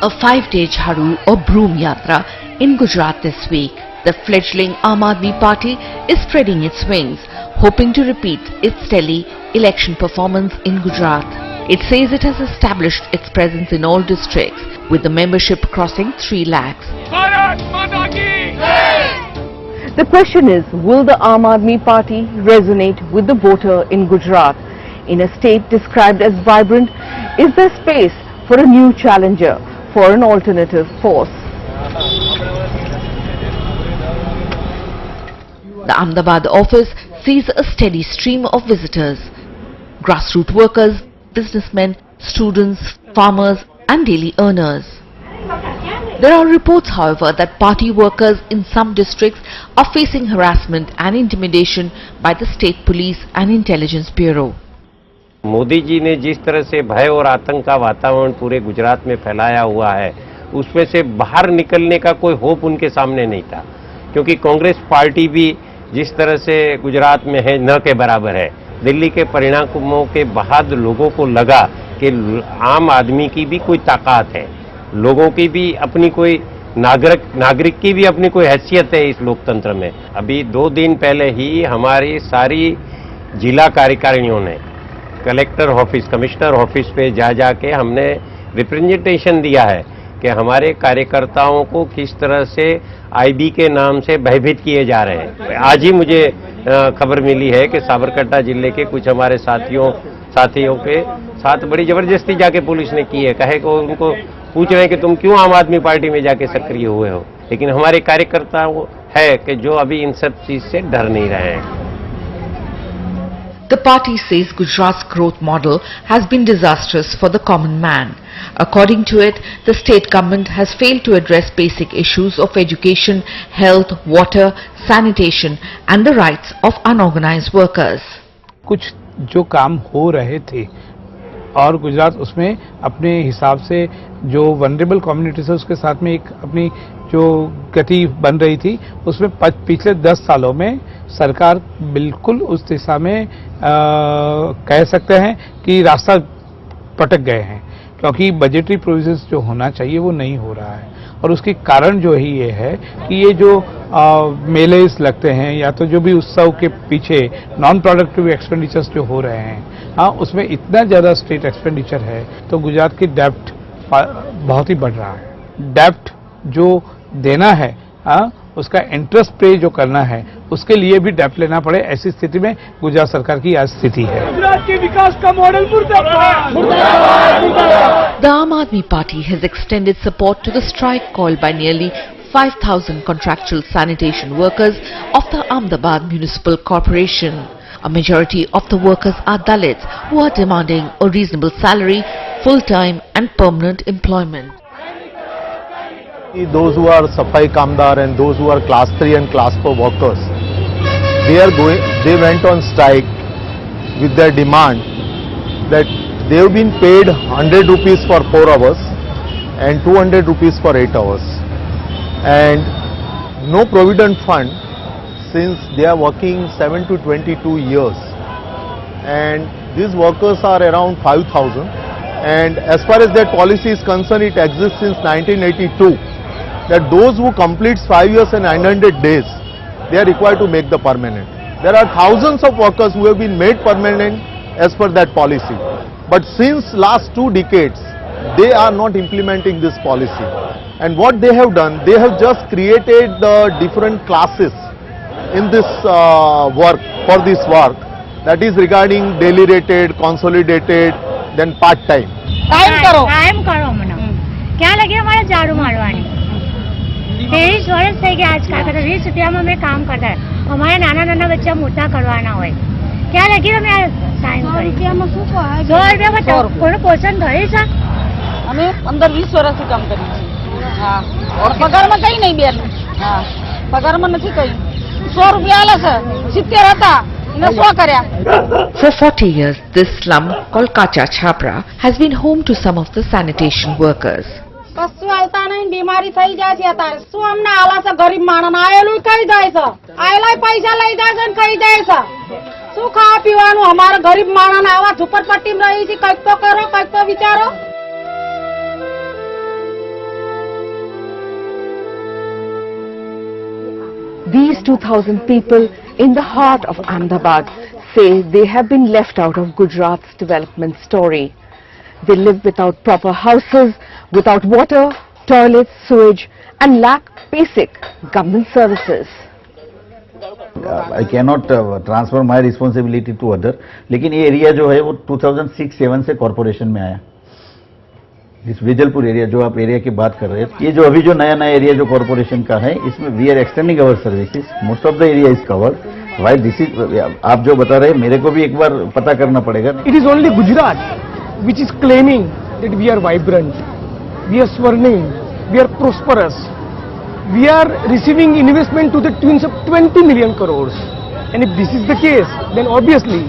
a 5-day Jharu or Broom Yatra in Gujarat this week. The fledgling Aam Aadmi Party is spreading its wings, hoping to repeat its stellar election performance in Gujarat. It says it has established its presence in all districts, with the membership crossing 3 lakhs. The question is, will the Aam Aadmi Party resonate with the voter in Gujarat? In a state described as vibrant, is there space for a new challenger, for an alternative force? The Ahmedabad office sees a steady stream of visitors. Grassroots workers, businessmen, students, farmers and daily earners. There are reports, however, that party workers in some districts are facing harassment and intimidation by the state police and intelligence bureau. Modi ji ने जिस तरह से भय और आतंक का वातावरण पूरे गुजरात में फैलाया हुआ है, उसमें से बाहर निकलने का कोई होप उनके सामने नहीं था, क्योंकि कांग्रेस पार्टी भी जिस तरह से गुजरात में है न के बराबर है। दिल्ली के परिणामों के बाद लोगों को लगा कि आम आदमी की भी कोई ताकत है, लोगों की भी अपनी कोई नागरिक की भी अपनी कोई हैसियत है इस लोकतंत्र में। अभी 2 दिन पहले ही हमारी सारी जिला कार्यकारिणियों ने कलेक्टर ऑफिस, कमिश्नर ऑफिस पे जाके हमने रिप्रेजेंटेशन दिया है कि हमारे कार्यकर्ताओं को किस तरह से आईबी के नाम से भयभीत किए जा रहे हैं। आज ही मुझे खबर मिली है कि साबरकांठा जिले के कुछ हमारे साथियों के साथ बड़ी जबरदस्ती जाके पुलिस ने की है। कहे को उनको पूछ रहे हैं कि तुम क्यों आम आदमी पार्टी में जाके सक्रिय हुए हो, लेकिन हमारे कार्यकर्ता है कि जो अभी इन सब चीज से डर नहीं रहे हैं। The party says Gujarat's growth model has been disastrous for the common man. According to it, the state government has failed to address basic issues of education, health, water, sanitation and the rights of unorganized workers. कुछ जो काम हो रहे थे और गुजरात उसमें अपने हिसाब से जो वनरेबल कम्युनिटीज है उसके साथ में एक अपनी जो गति बन रही थी, उसमें पिछले 10 सालों में सरकार बिल्कुल उस दिशा में कह सकते हैं कि रास्ता पटक गए हैं, क्योंकि बजटरी प्रोविजंस जो होना चाहिए वो नहीं हो रहा है। और उसके कारण जो ही ये है कि ये जो मेलेस लगते हैं या तो जो भी उत्सव के पीछे नॉन प्रोडक्टिव एक्सपेंडिचर्स जो हो रहे हैं, हाँ, उसमें इतना ज़्यादा स्टेट एक्सपेंडिचर है तो गुजरात की डेप्ट बहुत ही बढ़ रहा है। डेप्ट जो देना है, हाँ, उसका इंटरेस्ट पे जो करना है उसके लिए भी डेप्ट लेना पड़े, ऐसी स्थिति में गुजरात सरकार की आज स्थिति है। गुजरात के विकास का मॉडल मुर्दाबाद। The Aam Aadmi Party has extended support to the strike called by nearly 5,000 contractual sanitation workers of the Ahmedabad Municipal Corporation. A majority of the workers are Dalits who are demanding a reasonable salary, full-time and permanent employment. Those who are Safai Kamdar and those who are class 3 and class 4 workers, they went on strike with their demand that they have been paid 100 rupees for 4 hours and 200 rupees for 8 hours, and no provident fund since they are working 7 to 22 years, and these workers are around 5,000, and as far as that policy is concerned, it exists since 1982. That those who completes 5 years and 900 days, they are required to make the permanent. There are thousands of workers who have been made permanent as per that policy. But since last 2 decades, they are not implementing this policy. And what they have done, they have just created the different classes in this work, for this work. That is regarding daily rated, consolidated, then part-time. Time करो मना क्या लगे हमारे झाड़ू मारवानी 23 वर्ष થઈ ગયા आज का 20 रुपया में मैं काम करता है हमारे नाना बच्चा मोटा करवाना हो क्या लगे हमें साइन 100 रुपया में શું કહે 100 रुपया बताओ कोई पोषण धरे છે અમે 15-20 વર્ષથી કામ કરી છે હા और પગારમાં કઈ નહીં બેન હા પગારમાં નથી કઈ 100 रुपया આલે છે 70 હતા ને 100 કર્યા For 40 years, this slum called Kacha Chhapra has been home to some of the sanitation workers. કશું આવતા નહીં બીમારી થઈ જાય છે અત્યારે શું અમને આલા છે ગરીબ માણસ આયેલું કઈ જાય છે આયેલા પૈસા લઈ જાય છે ને કઈ જાય છે શું ખાવા પીવાનું અમારા ગરીબ માણસ આવા ઝુંપડપટ્ટીમાં રહી છે કંઈક તો કરો કંઈક તો વિચારો These 2,000 people in the heart of Ahmedabad say they have been left out of Gujarat's development story. They live without proper houses, without water, toilets, sewage and lack basic government services. I cannot transfer my responsibility to other. लेकिन ये area जो है वो 2006-7 से corporation में आया. इस Vejalpur area जो आप एरिया की बात कर रहे हैं, ये जो अभी जो नया एरिया जो कॉर्पोरेशन का है, इसमें we are extending our services. Most of the area is covered. While this is, आप जो बता रहे हैं मेरे को भी एक बार पता करना पड़ेगा. It is only Gujarat which is claiming that we are vibrant, we are swarming, we are prosperous. We are receiving investment to the tunes of 20 million crores. And if this is the case, then obviously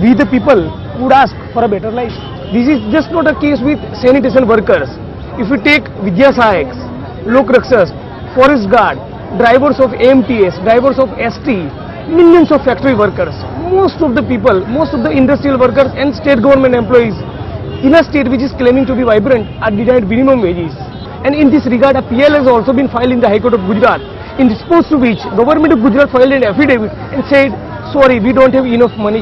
we the people would ask for a better life. This is just not a case with sanitation workers. If we take Vidya Sahayaks, Lok Rakshas, Forest Guard, drivers of AMTS, drivers of ST, millions of factory workers, most of the people, most of the industrial workers and state government employees in a state which is claiming to be vibrant are denied minimum wages. And in this regard, a PL has also been filed in the High Court of Gujarat, in response to which Government of Gujarat filed an affidavit and said, sorry, we don't have enough money.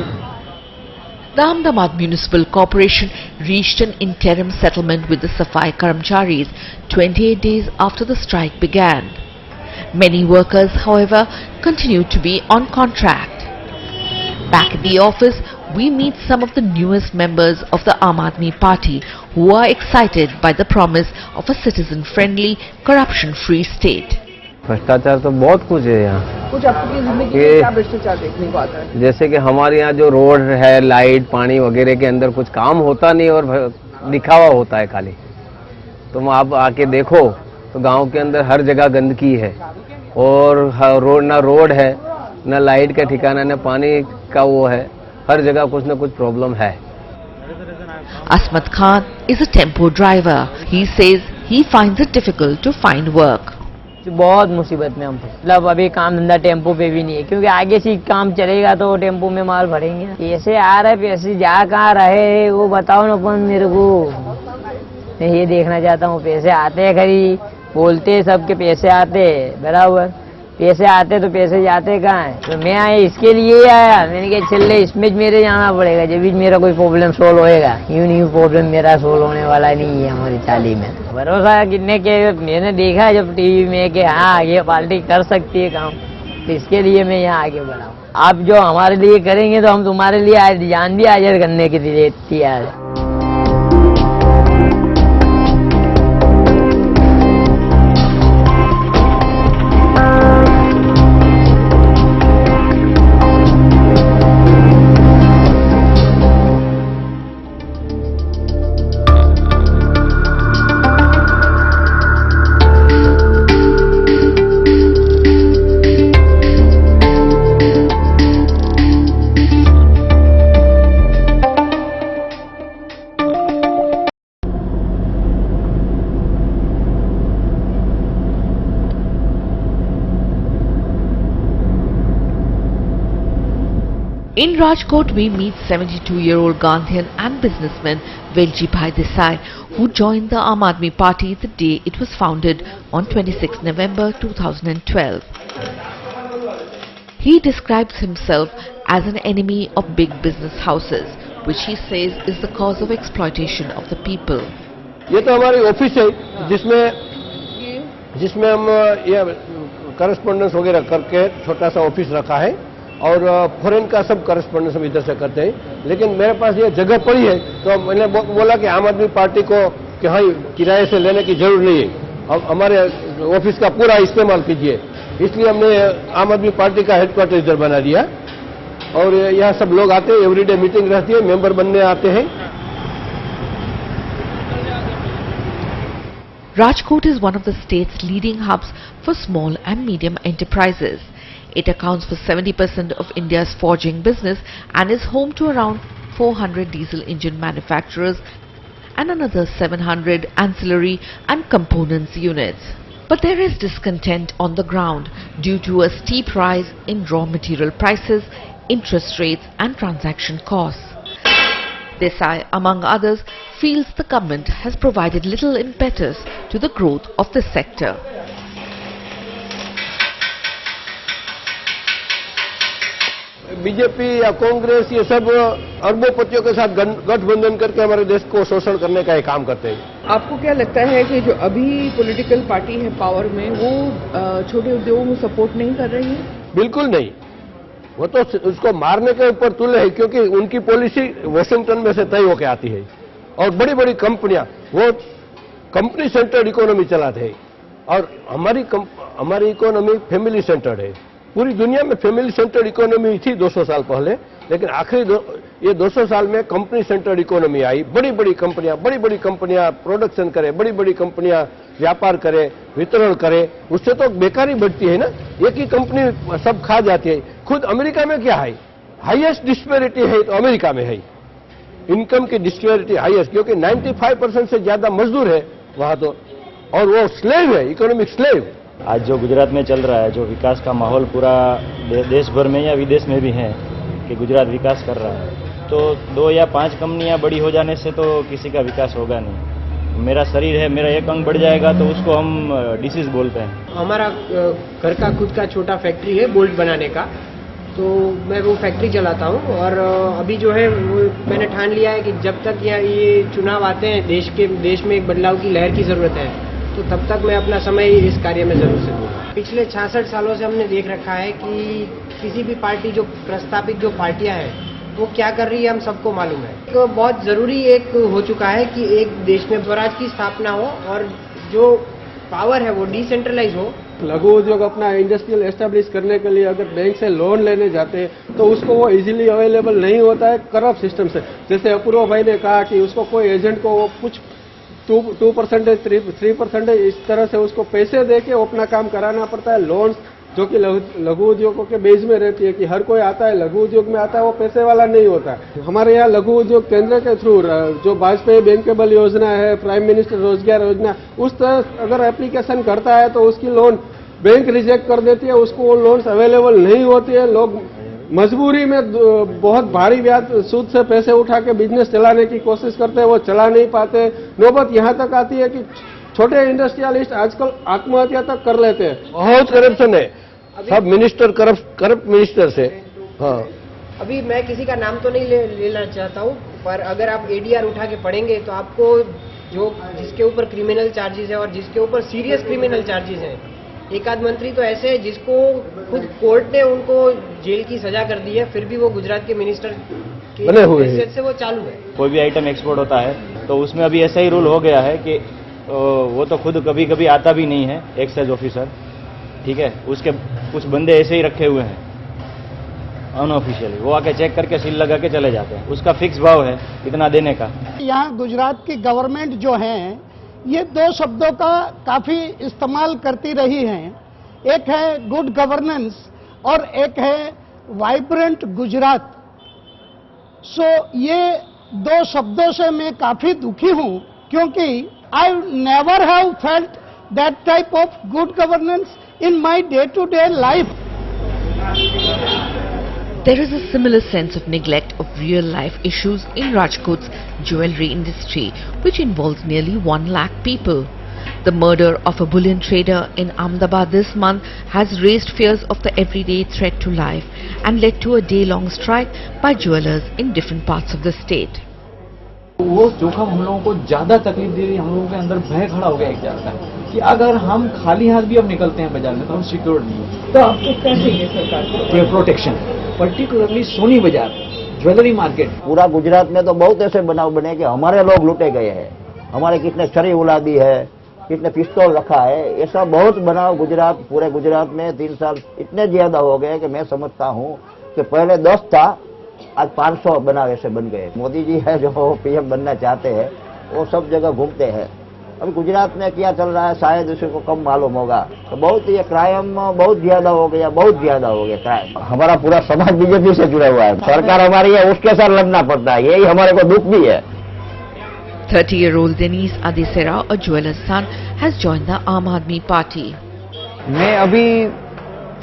The Ahmedabad Municipal Corporation reached an interim settlement with the Safai Karamcharis 28 days after the strike began. Many workers, however, continue to be on contract. Back at the office, we meet some of the newest members of the Aam Aadmi Party who are excited by the promise of a citizen-friendly, corruption-free state. भ्रष्टाचार तो बहुत कुछ है यहाँ. कुछ आपकी जिंदगी में क्या भ्रष्टाचार देखने को आता है? जैसे कि हमारे यहाँ जो रोड है, लाइट, पानी वगैरह के अंदर कुछ काम होता नहीं और दिखावा होता है खाली. तुम आप आके देखो तो गांव के अंदर हर जगह गंदगी है और रोड है, न लाइट का ठिकाना, न पानी का वो है. हर जगह कुछ न कुछ प्रॉब्लम है. Asmat Khan is a tempo driver. He says he finds it difficult to find work. बहुत मुसीबत में हम, मतलब अभी काम धंधा टेम्पो पे भी नहीं है, क्योंकि आगे से काम चलेगा तो टेम्पो में माल भरेंगे. पैसे आ रहे, पैसे जा कहाँ रहे वो बताओ ना अपन मेरे को. मैं ये देखना चाहता हूँ, पैसे आते हैं खरी, बोलते सबके पैसे आते बराबर, पैसे आते तो पैसे जाते कहाँ है. तो मैं आया इसके लिए आया. मैंने कहा चल इसमें मेरे जाना पड़ेगा जब भी मेरा कोई प्रॉब्लम सोल्व होएगा. यूं नहीं प्रॉब्लम मेरा सोल्व होने वाला नहीं है हमारी चाली में. भरोसा कितने के मैंने देखा जब टीवी में कि हाँ ये पार्टी कर सकती है काम, तो इसके लिए मैं यहाँ आगे बढ़ा हूँ. आप जो हमारे लिए करेंगे तो हम तुम्हारे लिए जान भी हाजिर करने के लिए तैयार है. In Rajkot, we meet 72-year-old Gandhian and businessman Veljibhai Desai, who joined the Aam Aadmi Party the day it was founded on 26 November 2012. He describes himself as an enemy of big business houses, which he says is the cause of exploitation of the people. ये तो हमारी office है जिसमें हम ये correspondence वगैरह करके छोटा सा ऑफिस रखा है और फॉरेन का सब करस्पॉन्डेंस हम इधर से करते हैं. लेकिन मेरे पास ये जगह पड़ी है तो मैंने बोला कि आम आदमी पार्टी को कि हाँ किराए से लेने की जरूरत नहीं है, अब हमारे ऑफिस का पूरा इस्तेमाल कीजिए. इसलिए हमने आम आदमी पार्टी का हेडक्वार्टर इधर बना दिया और यहाँ सब लोग आते हैं. एवरीडे मीटिंग रहती है, मेंबर बनने आते हैं. Rajkot is one of the state's leading hubs for small and medium enterprises. It accounts for 70% of India's forging business and is home to around 400 diesel engine manufacturers and another 700 ancillary and components units. But there is discontent on the ground due to a steep rise in raw material prices, interest rates and transaction costs. Desai, among others, feels the government has provided little impetus to the growth of this sector. BJP या कांग्रेस ये सब अरबोपतियों के साथ गठबंधन करके हमारे देश को शोषण करने का ये काम करते हैं। आपको क्या लगता है कि जो अभी पॉलिटिकल पार्टी है पावर में वो छोटे उद्योगों को सपोर्ट नहीं कर रही है? बिल्कुल नहीं, वो तो उसको मारने के ऊपर तुले है, क्योंकि उनकी पॉलिसी वॉशिंगटन में से तय होकर आती है और बड़ी बड़ी कंपनियां वो कंपनी सेंटर्ड इकोनॉमी चलाते हैं और हमारी इकोनॉमी फैमिली सेंटर्ड है। पूरी दुनिया में फैमिली सेंटर्ड इकोनॉमी थी 200 साल पहले, लेकिन ये 200 साल में कंपनी सेंटर्ड इकोनॉमी आई। बड़ी बड़ी कंपनियां प्रोडक्शन करे, बड़ी बड़ी कंपनियां व्यापार करे, वितरण करे, उससे तो बेकारी बढ़ती है ना। एक ही कंपनी सब खा जाती है। खुद अमेरिका में क्या है, हाईएस्ट डिस्पेरिटी है तो अमेरिका में है, इनकम की डिस्पेरिटी हाईएस्ट, क्योंकि 95% से ज्यादा मजदूर है वहां तो, और वो स्लेव है, इकोनॉमिक स्लेव। आज जो गुजरात में चल रहा है, जो विकास का माहौल पूरा देश भर में या विदेश में भी है कि गुजरात विकास कर रहा है, तो 2 या 5 कंपनियां बड़ी हो जाने से तो किसी का विकास होगा नहीं। मेरा शरीर है, मेरा एक अंग बढ़ जाएगा तो उसको हम डिसीज बोलते हैं। हमारा घर का खुद का छोटा फैक्ट्री है बोल्ट बनाने का, तो मैं वो फैक्ट्री चलाता हूँ। और अभी जो है वो मैंने ठान लिया है कि जब तक ये चुनाव आते हैं, देश में एक बदलाव की लहर की जरूरत है, तो तब तक मैं अपना समय इस कार्य में जरूर से दूंगा। पिछले 66 सालों से हमने देख रखा है कि किसी भी पार्टी जो प्रस्तापित जो पार्टियां हैं वो क्या कर रही है, हम सबको मालूम है। तो बहुत जरूरी एक हो चुका है कि एक देश में स्वराज की स्थापना हो और जो पावर है वो डिसेंट्रलाइज हो। लघु उद्योग अपना इंडस्ट्रियल एस्टेब्लिश करने के लिए अगर बैंक से लोन लेने जाते हैं तो उसको वो इजीली अवेलेबल नहीं होता है करप्ट सिस्टम से। जैसे अपूर्व भाई ने कहा कि उसको कोई एजेंट को वो कुछ 2%, 3% इस तरह से उसको पैसे दे के अपना काम कराना पड़ता है। लोन्स जो कि लघु उद्योगों के बेस में रहती है कि हर कोई आता है लघु उद्योग में आता है, वो पैसे वाला नहीं होता है। हमारे यहाँ लघु उद्योग केंद्र के थ्रू जो वाजपेयी बैंकेबल योजना है, प्राइम मिनिस्टर रोजगार योजना, उस तरह अगर एप्लीकेशन करता है तो उसकी लोन बैंक रिजेक्ट कर देती है, उसको वो लोन्स अवेलेबल नहीं होती है। लोग मजबूरी में बहुत भारी ब्याज सूद से पैसे उठा के बिजनेस चलाने की कोशिश करते हैं, वो चला नहीं पाते। नौबत यहाँ तक आती है कि छोटे इंडस्ट्रियलिस्ट आजकल आत्महत्या तक कर लेते हैं। बहुत करप्शन है, सब मिनिस्टर करप्ट मिनिस्टर से। हाँ, अभी मैं किसी का नाम तो नहीं लेना चाहता हूँ, पर अगर आप एडीआर उठा के पढ़ेंगे तो आपको जो जिसके ऊपर क्रिमिनल चार्जेस है और जिसके ऊपर सीरियस क्रिमिनल चार्जेस है, एक आध मंत्री तो ऐसे है जिसको खुद कोर्ट ने उनको जेल की सजा कर दी है, फिर भी वो गुजरात के मिनिस्टर की हैसियत से वो चालू है। कोई भी आइटम एक्सपोर्ट होता है तो उसमें अभी ऐसा ही रूल हो गया है कि वो तो खुद कभी कभी आता भी नहीं है एक्साइज ऑफिसर, ठीक है, उसके कुछ बंदे ऐसे ही रखे हुए हैं अनऑफिशियली, वो आके चेक करके सील लगा के चले जाते हैं। उसका फिक्स भाव है इतना देने का। यहाँ गुजरात की गवर्नमेंट जो है ये 2 शब्दों का काफी इस्तेमाल करती रही है, एक है गुड गवर्नेंस और एक है वाइब्रेंट गुजरात। सो ये 2 शब्दों से मैं काफी दुखी हूँ, क्योंकि I never have felt that type of good governance in my day-to-day life. There is a similar sense of neglect of real-life issues in Rajkot's jewellery industry, which involves nearly 1 lakh people. The murder of a bullion trader in Ahmedabad this month has raised fears of the everyday threat to life and led to a day-long strike by jewellers in different parts of the state. वो जोखिम हम लोगों को ज्यादा तकलीफ दे रही है। हम लोगों के अंदर भय खड़ा हो गया एक जाता है कि अगर हम खाली हाथ भी अब निकलते हैं बाजार में तो हम सिक्योर नहीं है। तो आपको क्या चाहिए सरकार को? प्रोटेक्शन, पर्टिकुलरली सोनी बाजार, ज्वेलरी मार्केट। पूरा गुजरात में तो बहुत ऐसे बनाव बने कि हमारे लोग लूटे गए हैं, हमारे कितने छरी उड़ा दी है, कितने पिस्तौल रखा है। ऐसा बहुत बनाव गुजरात, पूरे गुजरात में 3 साल इतने ज्यादा हो गए कि मैं समझता हूँ कि पहले 10 था, आज 500 बनाव ऐसे बन गए। मोदी जी है जो पीएम बनना चाहते हैं, वो सब जगह घूमते हैं। अभी गुजरात में क्या चल रहा है शायद उसी को कम मालूम होगा। तो बहुत ये क्राइम बहुत ज्यादा हो गया, बहुत ज्यादा हो गया क्राइम। हमारा पूरा समाज बीजेपी से जुड़ा हुआ है, सरकार हमारी है उसके साथ लड़ना पड़ता है, यही हमारे को दुख भी है। 30-year-old Denise Adesera, a jeweller's son, has joined the Aam Aadmi Party. मैं अभी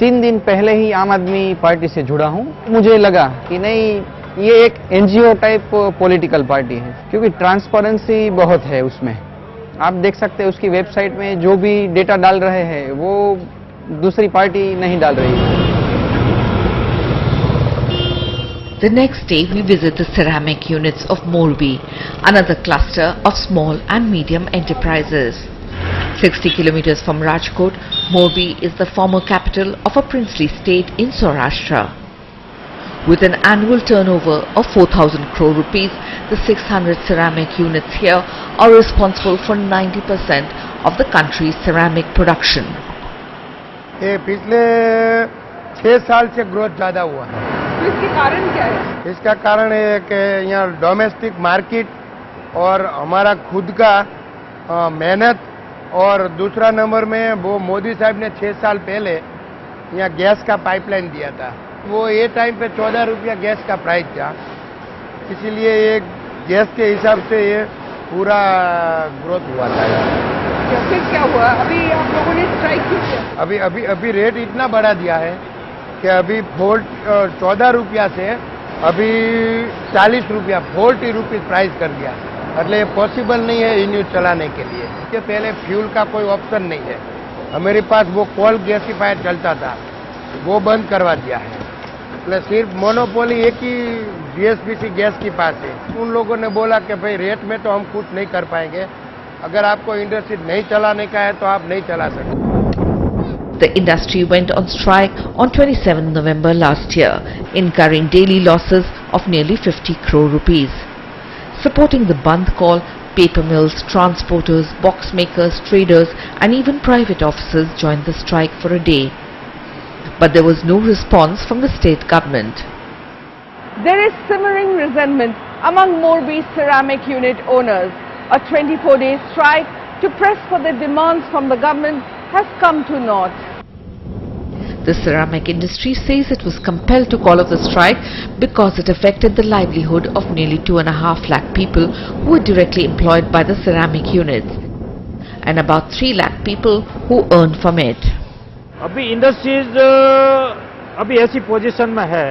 3 दिन पहले ही आम आदमी पार्टी से जुड़ा हूं। मुझे लगा कि नहीं, ये एक एनजीओ टाइप पॉलिटिकल पार्टी है, क्योंकि ट्रांसपेरेंसी बहुत है उसमें। आप देख सकते हैं उसकी वेबसाइट में जो भी डेटा डाल रहे हैं वो दूसरी पार्टी नहीं डाल रही है। The next day we visit the ceramic units of Morbi, another cluster of small and medium enterprises. 60 kilometers from Rajkot, Morbi is the former capital of a princely state in Saurashtra. With an annual turnover of 4,000 crore rupees, the 600 ceramic units here are responsible for 90% of the country's ceramic production. ये पिछले 6 साल से growth ज़्यादा हुआ है। इसके कारण क्या है? इसका कारण है कि यहाँ डोमेस्टिक मार्केट और हमारा खुद का मेहनत, और दूसरा नंबर में वो मोदी साहब ने 6 साल पहले यहाँ गैस का पाइपलाइन दिया था। वो ये टाइम पे 14 रुपया गैस का प्राइस था, इसीलिए ये गैस के हिसाब से ये पूरा ग्रोथ हुआ था। फिर क्या हुआ? अभी आप लोगों ने स्ट्राइक क्यों किया? अभी रेट इतना बढ़ा दिया है कि अभी 14 रुपया से अभी 40 रुपया 40 रुपीज प्राइस कर दिया। मतलब ये पॉसिबल नहीं है यूनिट चलाने के लिए। इसके पहले फ्यूल का कोई ऑप्शन नहीं है। हमारे पास वो कोल गैसिफायर चलता था, वो बंद करवा दिया है। मतलब सिर्फ मोनोपोली एक ही जीएसपीसी गैस के पास है। उन लोगों ने बोला कि भाई रेट में तो हम कुछ नहीं कर पाएंगे, अगर आपको इंडस्ट्री नहीं चलाने का है तो आप नहीं चला सकते। The industry went on strike on 27 November last year, incurring daily losses of nearly 50 crore rupees. Supporting the Bandh call, paper mills, transporters, box makers, traders and even private officers joined the strike for a day. But there was no response from the state government. There is simmering resentment among Morbi ceramic unit owners. A 24-day strike to press for their demands from the government has come to naught. The ceramic industry says it was compelled to call off the strike because it affected the livelihood of nearly 2.5 lakh people who were directly employed by the ceramic units and about 3 lakh people who earn from it. अभी industries अभी ऐसी position में है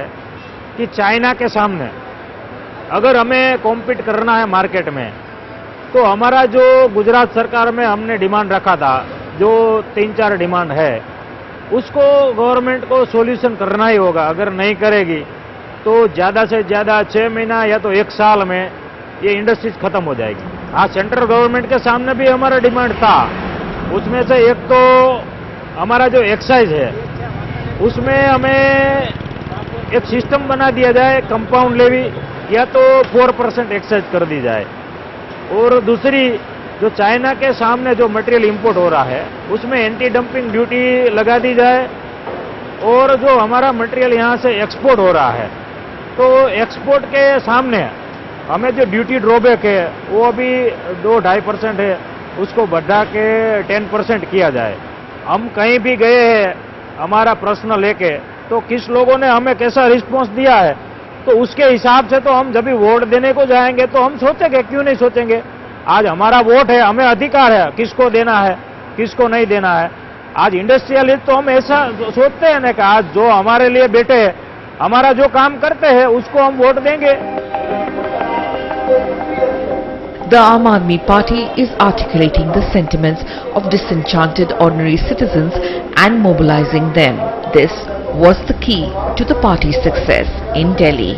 कि China के सामने अगर हमें कॉम्पीट करना है मार्केट में, तो हमारा जो गुजरात सरकार में हमने डिमांड रखा था, जो 3-4 डिमांड है, उसको गवर्नमेंट को सॉल्यूशन करना ही होगा। अगर नहीं करेगी तो ज़्यादा से ज़्यादा 6 महीना या तो 1 साल में ये इंडस्ट्रीज खत्म हो जाएगी। हाँ, सेंट्रल गवर्नमेंट के सामने भी हमारा डिमांड था। उसमें से एक तो हमारा जो एक्साइज है, उसमें हमें एक सिस्टम बना दिया जाए, कंपाउंड लेवी, या तो 4% एक्साइज कर दी जाए। और दूसरी, जो चाइना के सामने जो मटेरियल इंपोर्ट हो रहा है, उसमें एंटी डंपिंग ड्यूटी लगा दी जाए। और जो हमारा मटेरियल यहाँ से एक्सपोर्ट हो रहा है, तो एक्सपोर्ट के सामने हमें जो ड्यूटी ड्रॉबैक है वो अभी 2-2.5% है, उसको बढ़ा के 10% किया जाए। हम कहीं भी गए हैं हमारा प्रश्न लेके, तो किस लोगों ने हमें कैसा रिस्पॉन्स दिया है, तो उसके हिसाब से तो हम जब भी वोट देने को जाएंगे तो हम सोचेंगे, क्यों नहीं सोचेंगे। आज हमारा वोट है, हमें अधिकार है किसको देना है, किसको नहीं देना है। आज इंडस्ट्रियलिस्ट तो हम ऐसा सोचते हैं ना कि आज जो हमारे लिए बैठे हैं, हमारा जो काम करते हैं, उसको हम वोट देंगे। The Aam Aadmi Party is articulating the sentiments of disenchanted ordinary citizens and mobilizing them. This was the key to the party's success in Delhi.